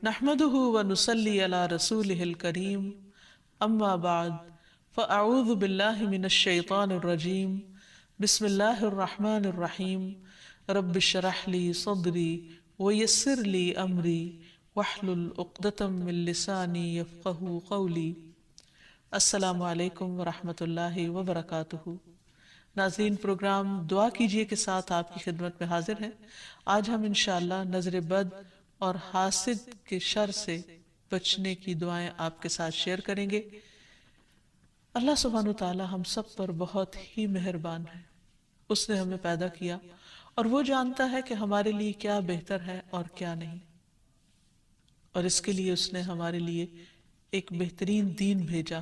نحمده ونصلي على رسوله الكريم اما بعد فاعوذ بالله من الشيطان الرجيم بسم الله الرحمن الرحيم رب اشرح لي صدري ويسر لي امري واحلل عقدة من لساني يفقهوا قولي۔ السلام علیکم ورحمۃ اللہ وبرکاتہ۔ ناظرین، پروگرام دعا کیجئے کے ساتھ آپ کی خدمت میں حاضر ہیں۔ آج ہم انشاءاللہ نظر بد اور حاسد کے شر سے بچنے کی دعائیں آپ کے ساتھ شیئر کریں گے۔ اللہ سبحانہ و تعالی ہم سب پر بہت ہی مہربان ہے۔ اس نے ہمیں پیدا کیا اور وہ جانتا ہے کہ ہمارے لیے کیا بہتر ہے اور کیا نہیں، اور اس کے لیے اس نے ہمارے لیے ایک بہترین دین بھیجا،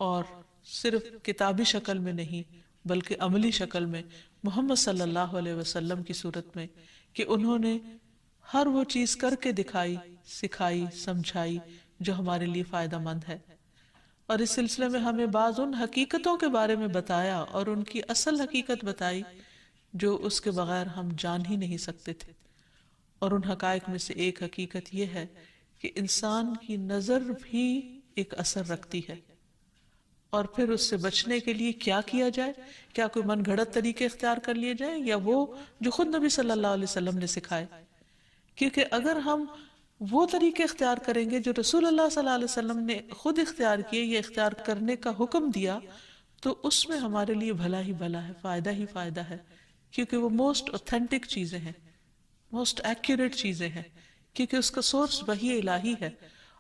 اور صرف کتابی شکل میں نہیں بلکہ عملی شکل میں محمد صلی اللہ علیہ وسلم کی صورت میں، کہ انہوں نے ہر وہ چیز کر کے دکھائی، سکھائی، سمجھائی جو ہمارے لیے فائدہ مند ہے، اور اس سلسلے میں ہمیں بعض ان حقیقتوں کے بارے میں بتایا اور ان کی اصل حقیقت بتائی جو اس کے بغیر ہم جان ہی نہیں سکتے تھے۔ اور ان حقائق میں سے ایک حقیقت یہ ہے کہ انسان کی نظر بھی ایک اثر رکھتی ہے، اور پھر اس سے بچنے کے لیے کیا کیا جائے؟ کیا کوئی من گھڑت طریقے اختیار کر لیے جائیں، یا وہ جو خود نبی صلی اللہ علیہ وسلم نے سکھائے؟ کیونکہ اگر ہم وہ طریقے اختیار کریں گے جو رسول اللہ صلی اللہ علیہ وسلم نے خود اختیار کیے یا اختیار کرنے کا حکم دیا، تو اس میں ہمارے لیے بھلا ہی بھلا ہے، فائدہ ہی فائدہ ہے، کیونکہ وہ موسٹ اوتھینٹک چیزیں ہیں، موسٹ ایکوریٹ چیزیں ہیں، کیونکہ اس کا سورس وحی الہی ہے،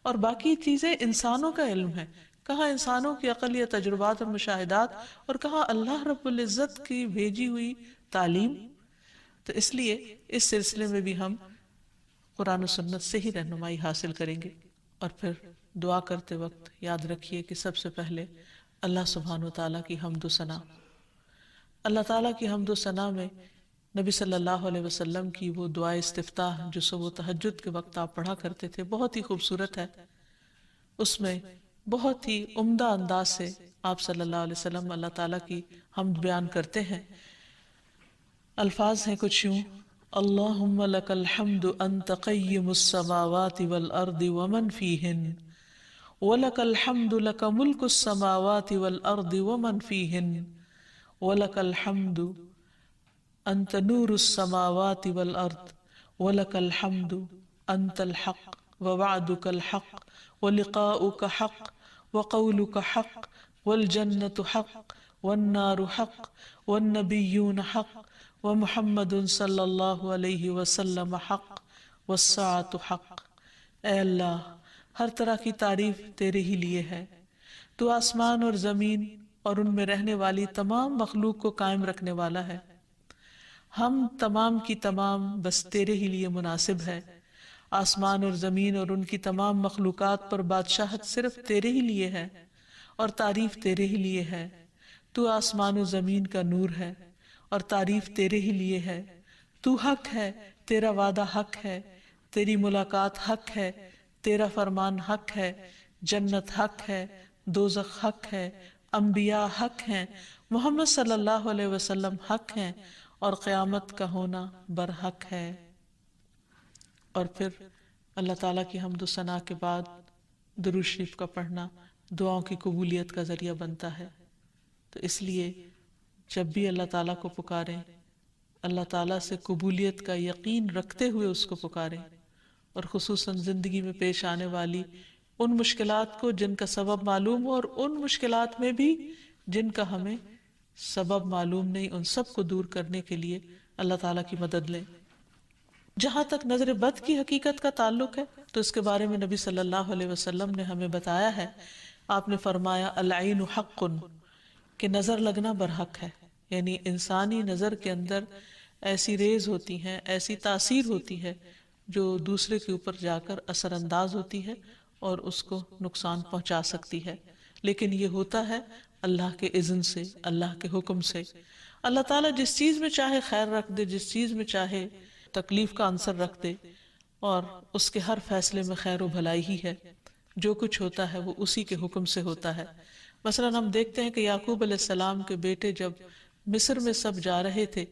اور باقی چیزیں انسانوں کا علم ہے۔ کہاں انسانوں کی عقل یا تجربات اور مشاہدات، اور کہاں اللہ رب العزت کی بھیجی ہوئی تعلیم۔ تو اس لیے اس سلسلے میں بھی ہم قرآن و سنت سے ہی رہنمائی حاصل کریں گے۔ اور پھر دعا کرتے وقت یاد رکھیے کہ سب سے پہلے اللہ سبحانہ و تعالیٰ کی حمد و ثنا، اللہ تعالیٰ کی حمد و ثنا میں نبی صلی اللہ علیہ وسلم کی وہ دعائے استفتاح جو صبح و تہجد کے وقت آپ پڑھا کرتے تھے، بہت ہی خوبصورت ہے۔ اس میں بہت ہی عمدہ انداز سے آپ صلی اللہ علیہ وسلم اللہ تعالیٰ کی حمد بیان کرتے ہیں۔ الفاظ ہیں کچھ یوں: اللہم لک الحمد انت قیم السماوات والارض ومن فیہن، ولک الحمد لک ملک السماوات والارض ومن فیہن، ولک الحمد انت نور السماوات والارض، ولک الحمد انت الحق ووعدک الحق ولقاؤک حق وقولک حق والجنة حق والنار حق والنبیون حق ومحمد صلی اللہ علیہ وسلم حق والساعة حق۔ اے اللہ، ہر طرح کی تعریف تیرے ہی لیے ہے۔ تو آسمان اور زمین اور ان میں رہنے والی تمام مخلوق کو قائم رکھنے والا ہے۔ ہم تمام کی تمام بس تیرے ہی لیے مناسب ہے۔ آسمان اور زمین اور ان کی تمام مخلوقات پر بادشاہت صرف تیرے ہی لیے ہے، اور تعریف تیرے ہی لیے ہے۔ تو آسمان و زمین کا نور ہے، اور تعریف تیرے ہی لیے ہے۔ تو حق ہے، تیرا وعدہ حق ہے، تیری ملاقات حق ہے، تیرا فرمان حق ہے، جنت حق ہے، دوزخ حق ہے، انبیاء حق ہیں، محمد صلی اللہ علیہ وسلم حق ہیں، اور قیامت کا ہونا برحق ہے۔ اور پھر اللہ تعالیٰ کی حمد و ثنا کے بعد درود شریف کا پڑھنا دعاؤں کی قبولیت کا ذریعہ بنتا ہے۔ تو اس لیے جب بھی اللہ تعالیٰ کو پکاریں، اللہ تعالیٰ سے قبولیت کا یقین رکھتے ہوئے اس کو پکاریں، اور خصوصاً زندگی میں پیش آنے والی ان مشکلات کو جن کا سبب معلوم ہو، اور ان مشکلات میں بھی جن کا ہمیں سبب معلوم نہیں، ان سب کو دور کرنے کے لیے اللہ تعالیٰ کی مدد لیں۔ جہاں تک نظر بد کی حقیقت کا تعلق ہے تو اس کے بارے میں نبی صلی اللہ علیہ وسلم نے ہمیں بتایا ہے۔ آپ نے فرمایا العین حق، کہ نظر لگنا برحق ہے، یعنی انسانی نظر کے اندر ایسی ریز ہوتی ہیں، ایسی تاثیر ہوتی ہے جو دوسرے کے اوپر جا کر اثر انداز ہوتی ہے اور اس کو نقصان پہنچا سکتی ہے، لیکن یہ ہوتا ہے اللہ کے اذن سے، اللہ کے حکم سے۔ اللہ تعالیٰ جس چیز میں چاہے خیر رکھ دے، جس چیز میں چاہے تکلیف کا عنصر رکھ دے، اور اس کے ہر فیصلے میں خیر و بھلائی ہی ہے۔ جو کچھ ہوتا ہے وہ اسی کے حکم سے ہوتا ہے۔ مثلاً ہم دیکھتے ہیں کہ یعقوب علیہ السلام کے بیٹے جب مصر میں سب جا رہے تھے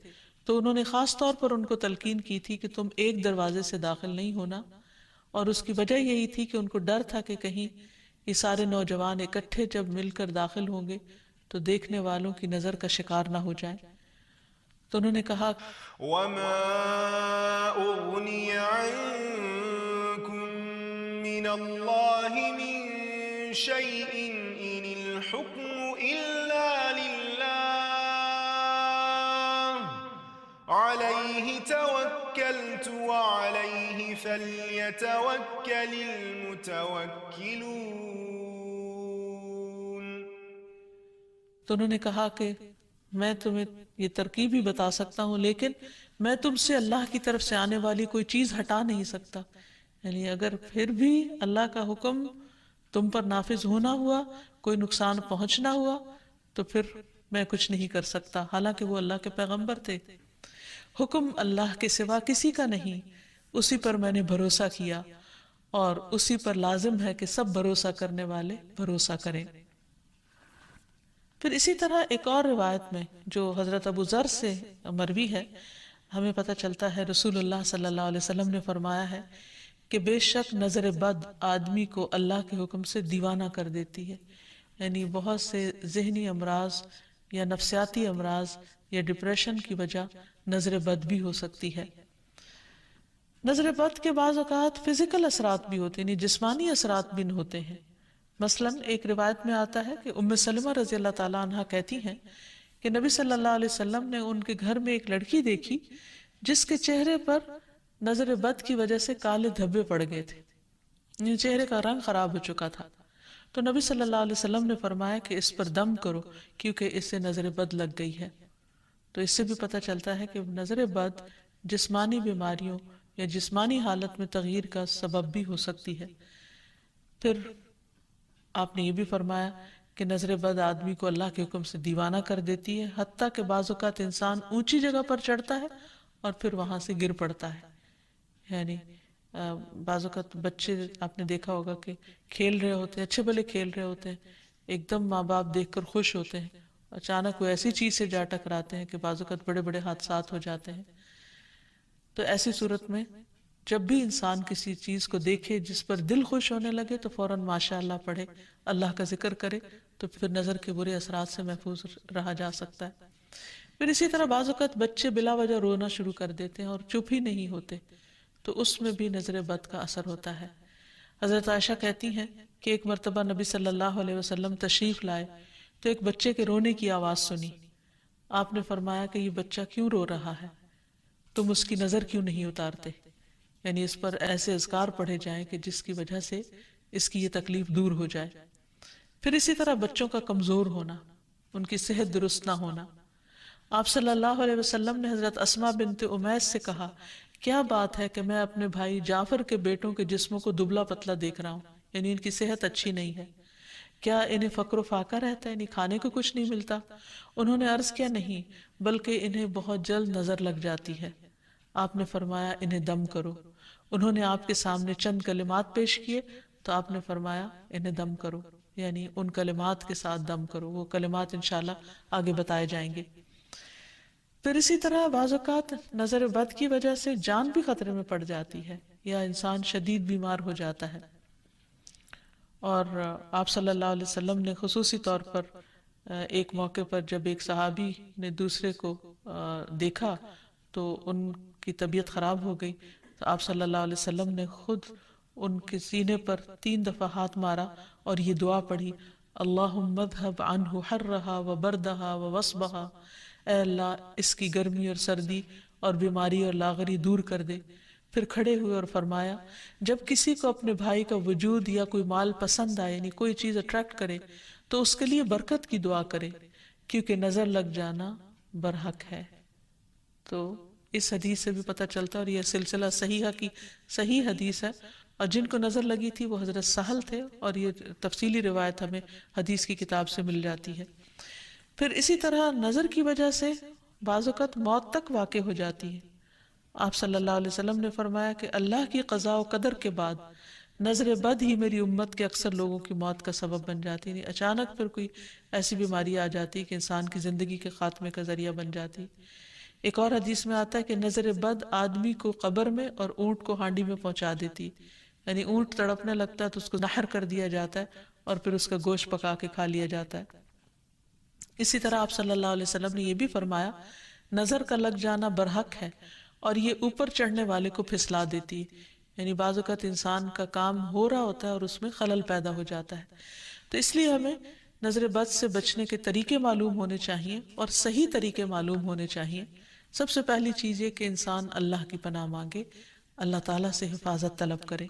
تو انہوں نے خاص طور پر ان کو تلقین کی تھی کہ تم ایک دروازے سے داخل نہیں ہونا، اور اس کی وجہ یہی تھی کہ ان کو ڈر تھا کہ کہیں یہ سارے نوجوان اکٹھے جب مل کر داخل ہوں گے تو دیکھنے والوں کی نظر کا شکار نہ ہو جائیں. تو انہوں نے کہا وَمَا أُغْنِيَ عَنكُم مِّنَ اللَّهِ مِن شَيْءٍ إِنِ الْحُكْمُ إِلَّا لِلَّهِ عَلَيْهِ تَوَكَّلْتُ وَعَلَيْهِ فَلْيَتَوَكَّلِ الْمُتَوَكِّلُونَ. تو انہوں نے کہا کہ میں تمہیں یہ ترکیب ہی بتا سکتا ہوں، لیکن میں تم سے اللہ کی طرف سے آنے والی کوئی چیز ہٹا نہیں سکتا. یعنی اگر پھر بھی اللہ کا حکم تم پر نافذ ہونا ہوا، کوئی نقصان پہنچنا ہوا، تو پھر میں کچھ نہیں کر سکتا، حالانکہ وہ اللہ کے پیغمبر تھے. حکم اللہ کے سوا کسی کا نہیں، اسی پر میں نے بھروسہ کیا اور اسی پر لازم ہے کہ سب بھروسہ کرنے والے بھروسہ کریں. پھر اسی طرح ایک اور روایت میں جو حضرت ابو ذر سے مروی ہے، ہمیں پتہ چلتا ہے رسول اللہ صلی اللہ علیہ وسلم نے فرمایا ہے کہ بے شک نظر بد آدمی کو اللہ کے حکم سے دیوانہ کر دیتی ہے. یعنی بہت سے ذہنی امراض یا نفسیاتی امراض یا ڈپریشن کی وجہ نظر بد بھی ہو سکتی ہے. نظر بد کے بعض اوقات فزیکل اثرات بھی ہوتے ہیں، یعنی جسمانی اثرات بھی ہوتے ہیں. مثلا ایک روایت میں آتا ہے کہ ام سلمہ رضی اللہ تعالیٰ عنہ کہتی ہیں کہ نبی صلی اللہ علیہ وسلم نے ان کے گھر میں ایک لڑکی دیکھی جس کے چہرے پر نظر بد کی وجہ سے کالے دھبے پڑ گئے تھے، یعنی چہرے کا رنگ خراب ہو چکا تھا. تو نبی صلی اللہ علیہ وسلم نے فرمایا کہ اس پر دم کرو کیونکہ اس سے نظر بد لگ گئی ہے. تو اس سے بھی پتہ چلتا ہے کہ نظر بد جسمانی بیماریوں یا جسمانی حالت میں تغییر کا سبب بھی ہو سکتی ہے. پھر آپ نے یہ بھی فرمایا کہ نظر بد آدمی کو اللہ کے حکم سے دیوانہ کر دیتی ہے، حتیٰ کہ بعض اوقات انسان اونچی جگہ پر چڑھتا ہے اور پھر وہاں سے گر پڑتا ہے. یعنی بعض اوقات بچے آپ نے دیکھا ہوگا کہ کھیل رہے ہوتے ہیں، اچھے بھلے کھیل رہے ہوتے ہیں، ایک دم ماں باپ دیکھ کر خوش ہوتے ہیں، اچانک وہ ایسی چیز سے جا ٹکراتے ہیں کہ بعض اوقات بڑے بڑے حادثات ہو جاتے ہیں. تو ایسی صورت میں جب بھی انسان کسی چیز کو دیکھے جس پر دل خوش ہونے لگے تو فوراً ماشاء اللہ پڑھے، اللہ کا ذکر کرے، تو پھر نظر کے برے اثرات سے محفوظ رہا جا سکتا ہے. پھر اسی طرح بعض اوقات بچے بلا وجہ رونا شروع کر دیتے ہیں اور چپ ہی نہیں ہوتے، تو اس میں بھی نظر بد کا اثر ہوتا ہے. حضرت عائشہ کہتی ہیں کہ ایک مرتبہ نبی صلی اللہ علیہ وسلم تشریف لائے تو ایک بچے کے رونے کی آواز سنی. آپ نے فرمایا کہ یہ بچہ کیوں رو رہا ہے؟ تم اس کی نظر کیوں نہیں اتارتے؟ یعنی اس پر ایسے اذکار پڑھے جائیں کہ جس کی وجہ سے اس کی یہ تکلیف دور ہو جائے. پھر اسی طرح بچوں کا کمزور ہونا، ان کی صحت درست نہ ہونا. آپ صلی اللہ علیہ وسلم نے حضرت اسماء بنت امیس سے کہا کیا بات ہے کہ میں اپنے بھائی جعفر کے بیٹوں کے جسموں کو دبلا پتلا دیکھ رہا ہوں، یعنی ان کی صحت اچھی نہیں ہے، کیا انہیں فقر و فاقہ رہتا ہے، یعنی کھانے کو کچھ نہیں ملتا؟ انہوں نے عرض کیا نہیں، بلکہ انہیں بہت جلد نظر لگ جاتی ہے. آپ نے فرمایا انہیں دم کرو. انہوں نے آپ کے سامنے چند کلمات پیش کیے تو آپ نے فرمایا انہیں دم کرو، یعنی ان کلمات کے ساتھ دم کرو. وہ کلمات انشاءاللہ آگے بتائے جائیں گے. پھر اسی طرح بعض اوقات نظر بد کی وجہ سے جان بھی خطرے میں پڑ جاتی ہے یا انسان شدید بیمار ہو جاتا ہے. اور آپ صلی اللہ علیہ وسلم نے خصوصی طور پر ایک موقع پر جب ایک صحابی نے دوسرے کو دیکھا تو ان کی طبیعت خراب ہو گئی، تو آپ صلی اللہ علیہ وسلم نے خود ان کے سینے پر 3 دفعہ ہاتھ مارا اور یہ دعا پڑھی اللہم اذھب عنہ حرہا وبردہا ووصبہا، اے اللہ اس کی گرمی اور سردی اور بیماری اور لاغری دور کر دے. پھر کھڑے ہوئے اور فرمایا جب کسی کو اپنے بھائی کا وجود یا کوئی مال پسند آئے، یعنی کوئی چیز اٹریکٹ کرے، تو اس کے لیے برکت کی دعا کرے کیونکہ نظر لگ جانا برحق ہے. تو اس حدیث سے بھی پتہ چلتا ہے، اور یہ سلسلہ صحیحہ کی صحیح حدیث ہے، اور جن کو نظر لگی تھی وہ حضرت سہل تھے، اور یہ تفصیلی روایت ہمیں حدیث کی کتاب سے مل جاتی ہے. پھر اسی طرح نظر کی وجہ سے بعض اوقات موت تک واقع ہو جاتی ہے. آپ صلی اللہ علیہ وسلم نے فرمایا کہ اللہ کی قضاء و قدر کے بعد نظر بد ہی میری امت کے اکثر لوگوں کی موت کا سبب بن جاتی ہے. اچانک پھر کوئی ایسی بیماری آ جاتی کہ انسان کی زندگی کے خاتمے کا ذریعہ بن جاتی. ایک اور حدیث میں آتا ہے کہ نظر بد آدمی کو قبر میں اور اونٹ کو ہانڈی میں پہنچا دیتی، یعنی اونٹ تڑپنے لگتا ہے تو اس کو نحر کر دیا جاتا ہے اور پھر اس کا گوشت پکا کے کھا لیا جاتا ہے۔ اسی طرح آپ صلی اللہ علیہ وسلم نے یہ بھی فرمایا نظر کا لگ جانا برحق ہے اور یہ اوپر چڑھنے والے کو پھسلا دیتی ہے، یعنی بعض اوقات انسان کا کام ہو رہا ہوتا ہے اور اس میں خلل پیدا ہو جاتا ہے۔ تو اس لیے ہمیں نظر بد سے بچنے کے طریقے معلوم ہونے چاہیے اور صحیح طریقے معلوم ہونے چاہیے۔ سب سے پہلی چیز یہ کہ انسان اللہ کی پناہ مانگے، اللہ تعالیٰ سے حفاظت طلب کرے۔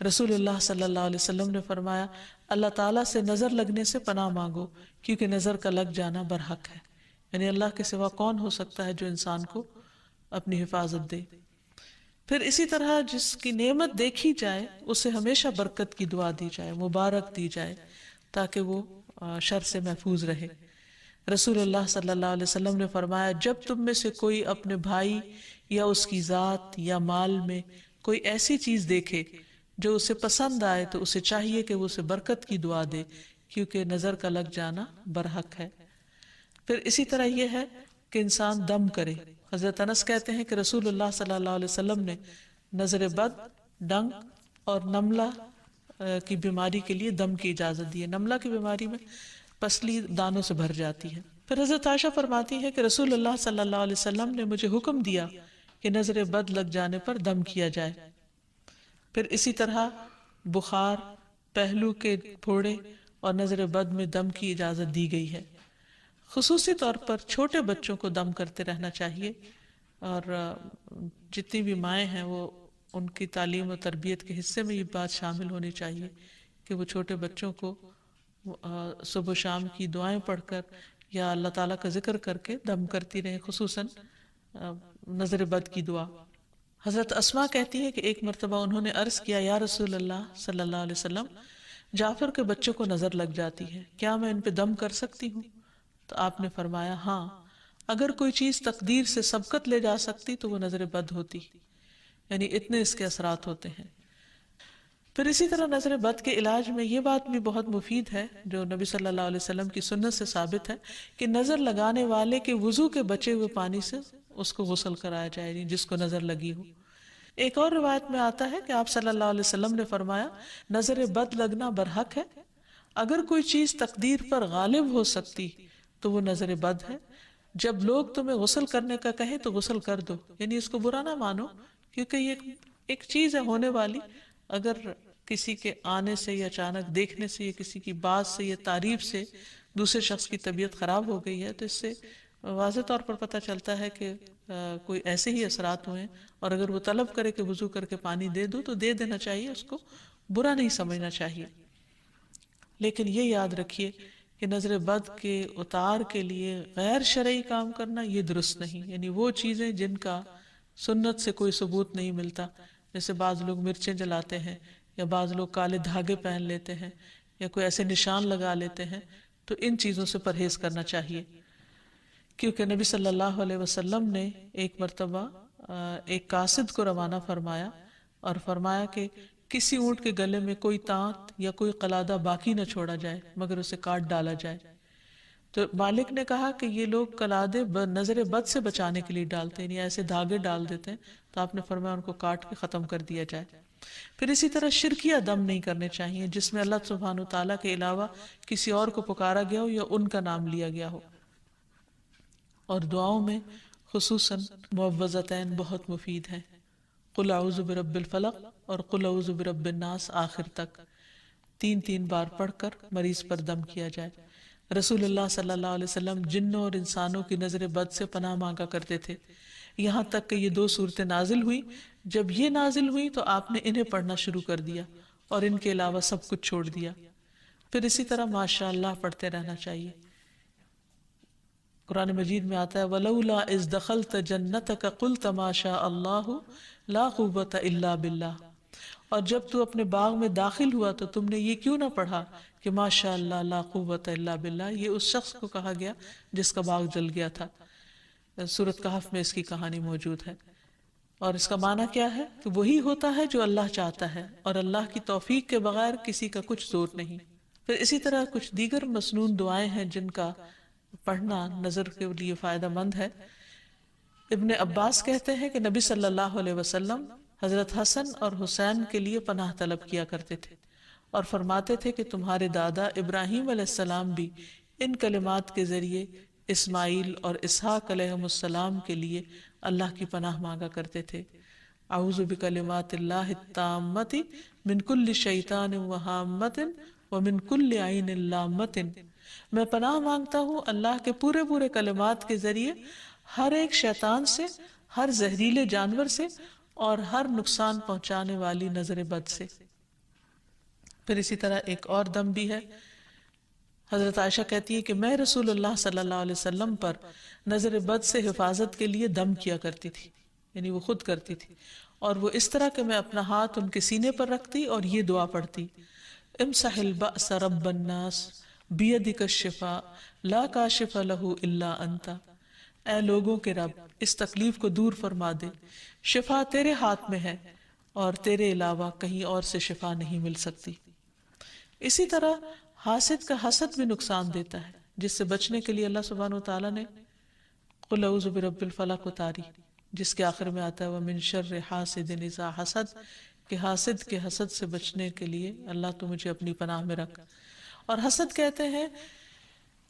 رسول اللہ صلی اللہ علیہ وسلم نے فرمایا اللہ تعالیٰ سے نظر لگنے سے پناہ مانگو کیونکہ نظر کا لگ جانا برحق ہے، یعنی اللہ کے سوا کون ہو سکتا ہے جو انسان کو اپنی حفاظت دے۔ پھر اسی طرح جس کی نعمت دیکھی جائے اسے ہمیشہ برکت کی دعا دی جائے، مبارک دی جائے تاکہ وہ شر سے محفوظ رہے۔ رسول اللہ صلی اللہ علیہ وسلم نے فرمایا جب تم میں سے کوئی اپنے بھائی یا اس کی ذات یا مال میں کوئی ایسی چیز دیکھے جو اسے پسند آئے تو اسے چاہیے کہ وہ اسے برکت کی دعا دے کیونکہ نظر کا لگ جانا برحق ہے۔ پھر اسی طرح یہ ہے کہ انسان دم کرے۔ حضرت انس کہتے ہیں کہ رسول اللہ صلی اللہ علیہ وسلم نے نظر بد، ڈنک اور نملہ کی بیماری کے لیے دم کی اجازت دی ہے۔ نملہ کی بیماری میں پسلی دانوں سے بھر جاتی ہے۔ پھر حضرت عائشہ فرماتی ہے کہ رسول اللہ صلی اللہ علیہ وسلم نے مجھے حکم دیا کہ نظر بد لگ جانے پر دم کیا جائے۔ پھر اسی طرح بخار، پہلو کے پھوڑے اور نظر بد میں دم کی اجازت دی گئی ہے۔ خصوصی طور پر چھوٹے بچوں کو دم کرتے رہنا چاہیے، اور جتنی بھی مائیں ہیں وہ ان کی تعلیم و تربیت کے حصے میں یہ بات شامل ہونی چاہیے کہ وہ چھوٹے بچوں کو صبح و شام کی دعائیں پڑھ کر یا اللہ تعالیٰ کا ذکر کر کے دم کرتی رہیں، خصوصاً نظر بد کی دعا۔ حضرت اسماء کہتی ہے کہ ایک مرتبہ انہوں نے عرض کیا یا رسول اللہ صلی اللہ علیہ وسلم جعفر کے بچوں کو نظر لگ جاتی ہے، کیا میں ان پہ دم کر سکتی ہوں؟ تو آپ نے فرمایا ہاں، اگر کوئی چیز تقدیر سے سبقت لے جا سکتی تو وہ نظر بد ہوتی، یعنی اتنے اس کے اثرات ہوتے ہیں۔ پھر اسی طرح نظر بد کے علاج میں یہ بات بھی بہت مفید ہے جو نبی صلی اللہ علیہ وسلم کی سنت سے ثابت ہے کہ نظر لگانے والے کے وضو کے بچے ہوئے پانی سے اس کو غسل کرایا جائے، یعنی جس کو نظر لگی ہو۔ ایک اور روایت میں آتا ہے کہ آپ صلی اللہ علیہ وسلم نے فرمایا نظر بد لگنا برحق ہے، اگر کوئی چیز تقدیر پر غالب ہو سکتی تو وہ نظر بد ہے۔ جب لوگ تمہیں غسل کرنے کا کہیں تو غسل کر دو، یعنی اس کو برا نہ مانو کیونکہ یہ ایک چیز ہے ہونے والی۔ اگر کسی کے آنے سے یا اچانک دیکھنے سے یا کسی کی بات سے یا تعریف سے دوسرے شخص کی طبیعت خراب ہو گئی ہے تو اس سے واضح طور پر پتہ چلتا ہے کہ کوئی ایسے ہی اثرات ہوئے ہیں، اور اگر وہ طلب کرے کہ وضو کر کے پانی دے دو تو دے دینا چاہیے، اس کو برا نہیں سمجھنا چاہیے۔ لیکن یہ یاد رکھیے کہ نظر بد کے اتار کے لیے غیر شرعی کام کرنا یہ درست نہیں، یعنی وہ چیزیں جن کا سنت سے کوئی ثبوت نہیں ملتا، جیسے بعض لوگ مرچیں جلاتے ہیں یا بعض لوگ کالے دھاگے پہن لیتے ہیں یا کوئی ایسے نشان لگا لیتے ہیں، تو ان چیزوں سے پرہیز کرنا چاہیے۔ کیونکہ نبی صلی اللہ علیہ وسلم نے ایک مرتبہ ایک قاصد کو روانہ فرمایا اور فرمایا کہ کسی اونٹ کے گلے میں کوئی تانت یا کوئی قلادہ باقی نہ چھوڑا جائے مگر اسے کاٹ ڈالا جائے۔ تو مالک نے کہا کہ یہ لوگ قلادے نظر بد سے بچانے کے لیے ڈالتے ہیں، یعنی ایسے دھاگے ڈال دیتے ہیں، تو آپ نے فرمایا ان کو کاٹ کے ختم کر دیا جائے۔ پھر اسی طرح شرکیہ دم نہیں کرنے چاہیے جس میں اللہ سبحانہ تعالیٰ کے علاوہ کسی اور کو پکارا گیا ہو یا ان کا نام لیا گیا ہو۔ اور دعاؤں میں خصوصاً معوذتین بہت مفید ہیں، قل اعوذ برب الفلق اور قل اعوذ برب الناس آخر تک 3 بار پڑھ کر مریض پر دم کیا جائے۔ رسول اللہ صلی اللہ علیہ وسلم جنوں اور انسانوں کی نظر بد سے پناہ مانگا کرتے تھے، یہاں تک کہ یہ 2 صورتیں نازل ہوئی۔ جب یہ نازل ہوئی تو آپ نے انہیں پڑھنا شروع کر دیا اور ان کے علاوہ سب کچھ چھوڑ دیا۔ پھر اسی طرح ماشاء اللہ پڑھتے رہنا چاہیے۔ قرآن مجید میں آتا ہے وَلَوْلَا إِذْ دَخَلْتَ جَنَّتَكَ قُلْتَ مَا شَاءَ اللَّهُ لَا قُوَّةَ إِلَّا بِاللَّهِ، اور جب تو اپنے باغ میں داخل ہوا تو تم نے یہ کیوں نہ پڑھا کہ ماشاء اللہ لا قوت الا باللہ، یہ اس شخص کو کہا گیا جس کا باغ جل گیا تھا۔ سورۃ کہف میں اس کی کہانی موجود ہے، اور اس کا معنی کیا ہے کہ وہی ہوتا ہے جو اللہ چاہتا ہے، اور اللہ کی توفیق کے بغیر کسی کا کچھ زور نہیں۔ پھر اسی طرح کچھ دیگر مسنون دعائیں ہیں جن کا پڑھنا نظر کے لیے فائدہ مند ہے۔ ابن عباس کہتے ہیں کہ نبی صلی اللہ علیہ وسلم حضرت حسن اور حسین کے لیے پناہ طلب کیا کرتے تھے اور فرماتے تھے کہ تمہارے دادا ابراہیم علیہ السلام بھی ان کلمات کے ذریعے اسماعیل اور اسحاق علیہم السلام کے لیے اللہ کی پناہ مانگا کرتے تھے. اعوذ بکلمات اللہ التامۃ من کل شیطان وہامۃ ومن کل عین لامۃ. میں پناہ مانگتا ہوں اللہ کے پورے پورے کلمات کے ذریعے ہر ایک شیطان سے، ہر زہریلے جانور سے اور ہر نقصان پہنچانے والی نظر بد سے. پھر اسی طرح ایک اور دم بھی ہے. حضرت عائشہ کہتی ہے کہ میں رسول اللہ صلی اللہ علیہ وسلم پر نظر بد سے حفاظت کے لیے دم کیا کرتی تھی، یعنی وہ خود کرتی تھی، اور وہ اس طرح کہ میں اپنا ہاتھ ان کے سینے پر رکھتی اور یہ دعا پڑھتی: امسح البأس رب الناس بیدک الشفاء لا کاشف لہ الا انت. اے لوگوں کے رب، اس تکلیف کو دور فرما دے، شفا تیرے ہاتھ میں ہے اور تیرے علاوہ کہیں اور سے شفا نہیں مل سکتی. اسی طرح حاسد کا حسد بھی نقصان دیتا ہے، جس سے بچنے کے لیے اللہ سبحانہ وتعالیٰ نے قل اعوذ برب الفلق اتاری، جس کے آخر میں آتا ہے ومن شر حاسد اذا حسد، کہ حاسد کے حسد سے بچنے کے لیے اللہ تو مجھے اپنی پناہ میں رکھ. اور حسد کہتے ہیں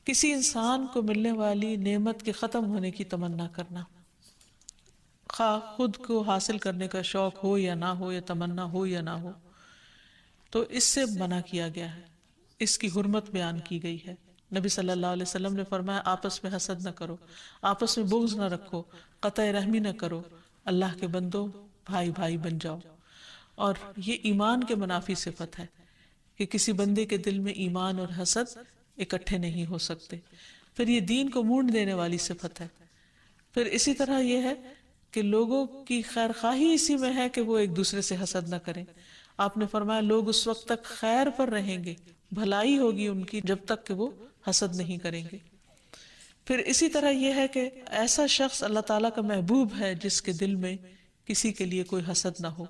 کسی انسان کو ملنے والی نعمت کے ختم ہونے کی تمنا کرنا، خواہ خود کو حاصل کرنے کا شوق ہو یا نہ ہو، یا تمنا ہو یا نہ ہو، تو اس سے منع کیا گیا ہے، اس کی حرمت بیان کی گئی ہے. نبی صلی اللہ علیہ وسلم نے فرمایا آپس میں حسد نہ کرو، آپس میں بغض نہ رکھو، قطع رحمی نہ کرو، اللہ کے بندو بھائی بھائی بن جاؤ. اور یہ ایمان کے منافی صفت ہے کہ کسی بندے کے دل میں ایمان اور حسد اکٹھے نہیں ہو سکتے. پھر یہ دین کو مونڈ دینے والی صفت ہے. پھر اسی طرح یہ ہے کہ لوگوں کی خیر خواہی اسی میں ہے کہ وہ ایک دوسرے سے حسد نہ کریں. آپ نے فرمایا لوگ اس وقت تک خیر پر رہیں گے، بھلائی ہوگی ان کی، جب تک کہ وہ حسد نہیں کریں گے. پھر اسی طرح یہ ہے کہ ایسا شخص اللہ تعالیٰ کا محبوب ہے جس کے دل میں کسی کے لیے کوئی حسد نہ ہو.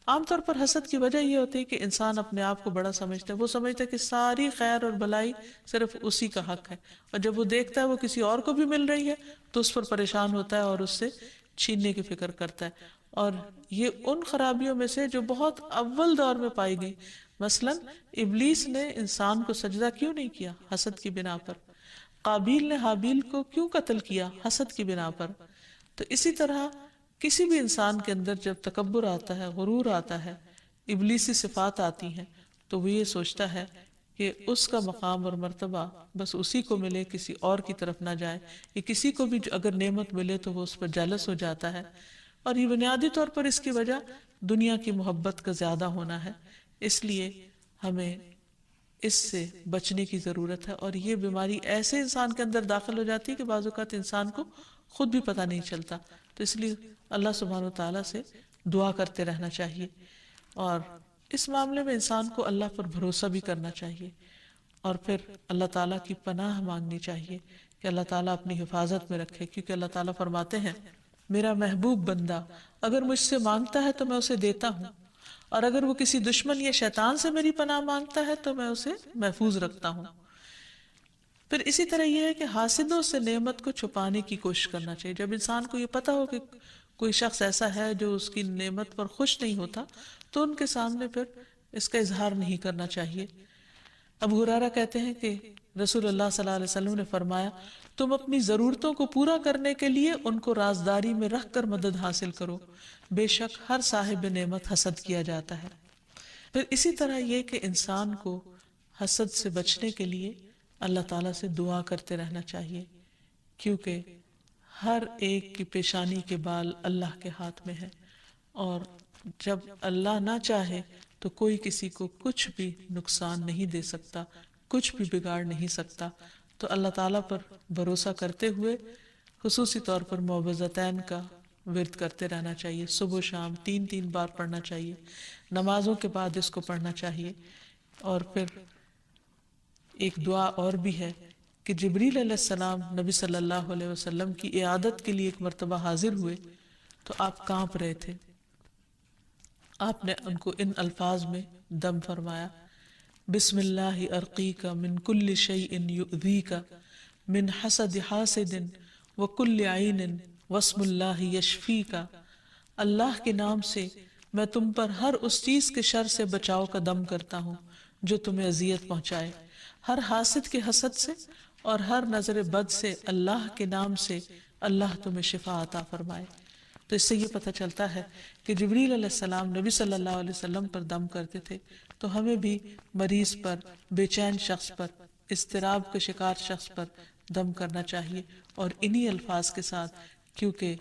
عام طور پر حسد کی وجہ یہ ہوتی ہے کہ انسان اپنے آپ کو بڑا سمجھتا ہے، وہ سمجھتا ہے کہ ساری خیر اور بھلائی صرف اسی کا حق ہے، اور جب وہ دیکھتا ہے وہ کسی اور کو بھی مل رہی ہے تو اس پر پریشان ہوتا ہے اور اس سے چھیننے کی فکر کرتا ہے. اور یہ ان خرابیوں میں سے جو بہت اول دور میں پائی گئی. مثلا ابلیس نے انسان کو سجدہ کیوں نہیں کیا؟ حسد کی بنا پر. قابیل نے حابیل کو کیوں قتل کیا؟ حسد کی بنا پر. تو اسی طرح کسی بھی انسان کے اندر جب تکبر آتا ہے، غرور آتا ہے، ابلیسی صفات آتی ہیں، تو وہ یہ سوچتا ہے کہ اس کا مقام اور مرتبہ بس اسی کو ملے، کسی اور کی طرف نہ جائے. یا کسی کو بھی اگر نعمت ملے تو وہ اس پر جالس ہو جاتا ہے. اور یہ بنیادی طور پر اس کی وجہ دنیا کی محبت کا زیادہ ہونا ہے. اس لیے ہمیں اس سے بچنے کی ضرورت ہے. اور یہ بیماری ایسے انسان کے اندر داخل ہو جاتی ہے کہ بعض اوقات انسان کو خود بھی پتہ نہیں چلتا. تو اس لیے اللہ سبحانہ وتعالیٰ سے دعا کرتے رہنا چاہیے، اور اس معاملے میں انسان کو اللہ پر بھروسہ بھی کرنا چاہیے، اور پھر اللہ تعالیٰ کی پناہ مانگنی چاہیے کہ اللہ تعالیٰ اپنی حفاظت میں رکھے. کیونکہ اللہ تعالیٰ فرماتے ہیں میرا محبوب بندہ اگر مجھ سے مانگتا ہے تو میں اسے دیتا ہوں، اور اگر وہ کسی دشمن یا شیطان سے میری پناہ مانگتا ہے تو میں اسے محفوظ رکھتا ہوں. پھر اسی طرح یہ ہے کہ حاسدوں سے نعمت کو چھپانے کی کوشش کرنا چاہیے. جب انسان کو یہ پتا ہو کہ کوئی شخص ایسا ہے جو اس کی نعمت پر خوش نہیں ہوتا تو ان کے سامنے پھر اس کا اظہار نہیں کرنا چاہیے. ابو ہریرہ کہتے ہیں کہ رسول اللہ صلی اللہ علیہ وسلم نے فرمایا تم اپنی ضرورتوں کو پورا کرنے کے لیے ان کو رازداری میں رکھ کر مدد حاصل کرو، بے شک ہر صاحب نعمت حسد کیا جاتا ہے. پھر اسی طرح یہ کہ انسان کو حسد سے بچنے کے لیے اللہ تعالیٰ سے دعا کرتے رہنا چاہیے، کیونکہ ہر ایک کی پیشانی کے بال اللہ کے ہاتھ میں ہے، اور جب اللہ نہ چاہے تو کوئی کسی کو کچھ بھی نقصان نہیں دے سکتا، کچھ بھی بگاڑ نہیں سکتا. تو اللہ تعالیٰ پر بھروسہ کرتے ہوئے خصوصی طور پر معوذتین کا ورد کرتے رہنا چاہیے. صبح و شام 3 بار پڑھنا چاہیے، نمازوں کے بعد اس کو پڑھنا چاہیے. اور پھر ایک دعا اور بھی ہے کہ جبریل علیہ السلام نبی صلی اللہ علیہ وسلم کی عیادت کے لیے ایک مرتبہ حاضر ہوئے تو آپ کانپ رہے تھے. آپ نے ان کو ان الفاظ میں دم فرمایا: بسم اللہ ارقیک من کل شیء یؤذیک من حسد حاسد وکل عین واسم اللہ یشفیک. اللہ کے نام سے میں تم پر ہر اس چیز کے شر سے بچاؤ کا دم کرتا ہوں جو تمہیں اذیت پہنچائے، ہر حاسد کے حسد سے اور ہر نظر بد سے اللہ کے نام سے اللہ تمہیں شفا عطا فرمائے۔ تو اس سے یہ پتہ چلتا ہے کہ جبریل علیہ السلام نبی صلی اللہ علیہ وسلم پر دم کرتے تھے، تو ہمیں بھی مریض پر، بے چین شخص پر، اضطراب کے شکار شخص پر دم کرنا چاہیے، اور انہی الفاظ کے ساتھ، کیونکہ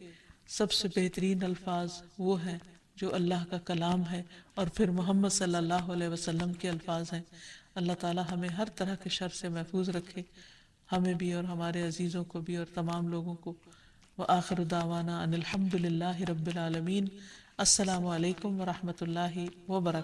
سب سے بہترین الفاظ وہ ہیں جو اللہ کا کلام ہے اور پھر محمد صلی اللہ علیہ وسلم کے الفاظ ہیں۔ اللہ تعالی ہمیں ہر طرح کے شر سے محفوظ رکھے، ہمیں بھی اور ہمارے عزیزوں کو بھی اور تمام لوگوں کو۔ وآخر دعوانا ان الحمد للہ رب العالمین۔ السلام علیکم ورحمۃ اللہ وبرکاتہ۔